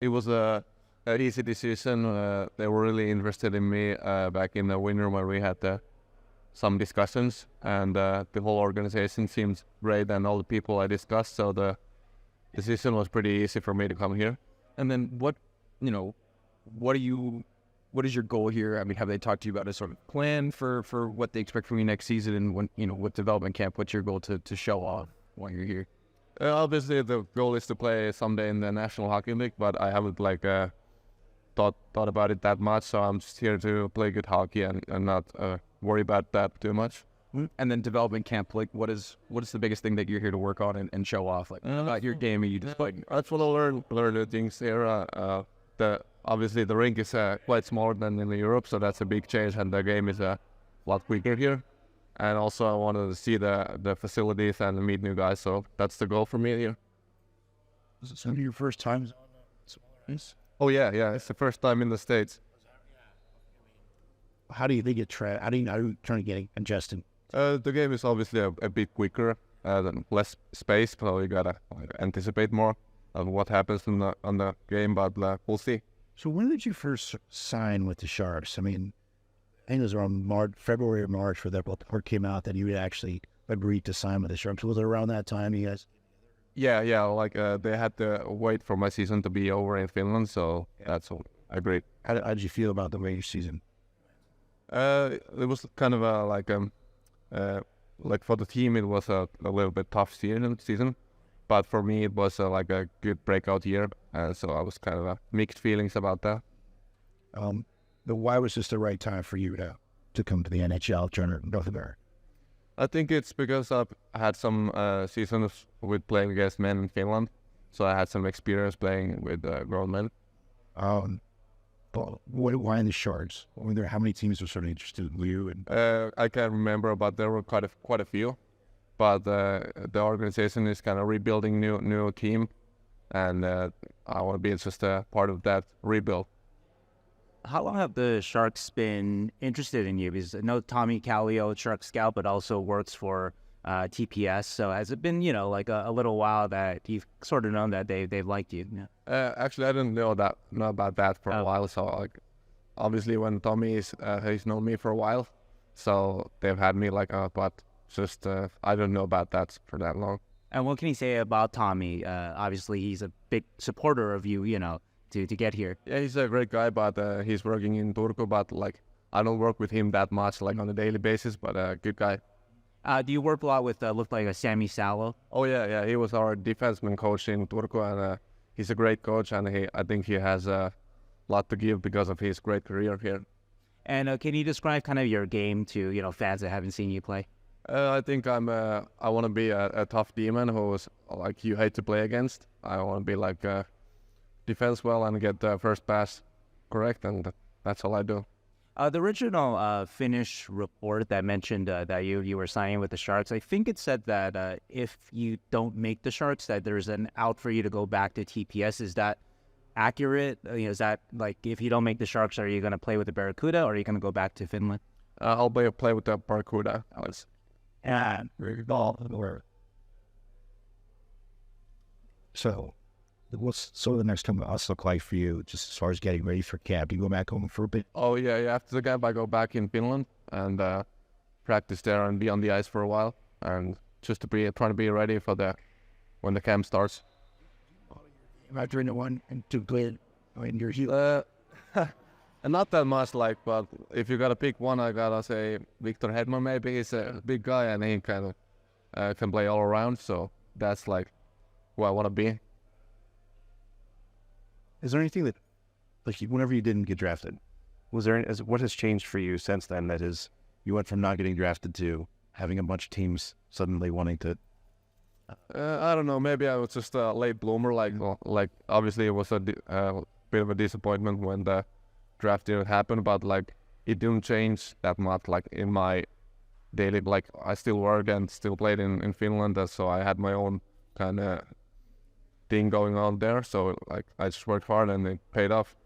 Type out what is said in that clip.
It was a easy decision. They were really interested in me back in the winter when we had some discussions, and the whole organization seems great and all the people I discussed. So the decision was pretty easy for me to come here. And then what is your goal here? I mean, have they talked to you about a sort of plan for what they expect from you next season, and when, with development camp, what's your goal to show off while you're here? Obviously, the goal is to play someday in the National Hockey League, but I haven't thought about it that much. So I'm just here to play good hockey and not worry about that too much. And then development camp, like what is the biggest thing that you're here to work on and show off? Like about your game, are you just playing? I just want to learn new things here. Obviously the rink is quite smaller than in Europe, so that's a big change, and the game is a lot quicker here. And also I wanted to see the facilities and meet new guys, so that's the goal for me here. Is it some of your first times on Oh yeah, it's the first time in the States. How do you think how do you try to get adjusted? The game is obviously a bit quicker, less space, so you gotta anticipate more of what happens on the game, but we'll see. So when did you first sign with the Sharks? I mean, I think it was around February or March where that report came out that you had actually agreed to sign with the Sharks. Was it around that time you guys? Yeah, they had to wait for my season to be over in Finland, so that's all. I agreed. How did you feel about the way your season? It was kind of like for the team it was a little bit tough season, but for me it was a good breakout year, so I was kind of mixed feelings about that. Why was this the right time for you to come to the NHL, turn North America? I think it's because I've had some seasons with playing against men in Finland, so I had some experience playing with grown men. But why in the Sharks? How many teams were sort of interested in you? And I can't remember, but there were quite a few. But the organization is kind of rebuilding new team, and I want to be just a part of that rebuild. How long have the Sharks been interested in you? Because I know Tommy Kallio, Shark Scout, but also works for TPS. So has it been, a little while that you've sort of known that they've liked you? Yeah. Actually, I didn't know about that for a while. So obviously, when Tommy he's known me for a while, so they've had me but just I don't know about that for that long. And what can you say about Tommy? Obviously, he's a big supporter of you, to get here. Yeah, he's a great guy, but he's working in Turku, but I don't work with him that much on a daily basis, but a good guy. Do you work a lot with looked like a Sammy Salo? Oh yeah, he was our defenseman coach in Turku, and he's a great coach, and I think he has a lot to give because of his great career here. And can you describe kind of your game to fans that haven't seen you play? I think I want to be a tough demon who's you hate to play against. I want to be defense well and get the first pass correct, and that's all I do. The original Finnish report that mentioned that you were signing with the Sharks, I think it said that if you don't make the Sharks, that there's an out for you to go back to TPS. Is that accurate? Is that if you don't make the Sharks, are you going to play with the Barracuda, or are you going to go back to Finland? I'll play with the Barracuda. So what's sort of the next time us look like for you, just as far as getting ready for camp? Do you go back home for a bit? Oh yeah. After the camp, I go back in Finland and practice there and be on the ice for a while, and just trying to be ready for when the camp starts. After the one and two good, you're here. And not that much, but if you gotta pick one, I gotta say Victor Hedman. Maybe he's a big guy and he kind of can play all around. So that's who I want to be. Is there anything that, whenever you didn't get drafted, what has changed for you since then? That is, you went from not getting drafted to having a bunch of teams suddenly wanting to. I don't know. Maybe I was just a late bloomer. Obviously, it was a bit of a disappointment when the draft didn't happen, but it didn't change that much. In my daily, I still work and still played in Finland, so I had my own kind of thing going on there. So I just worked hard and it paid off.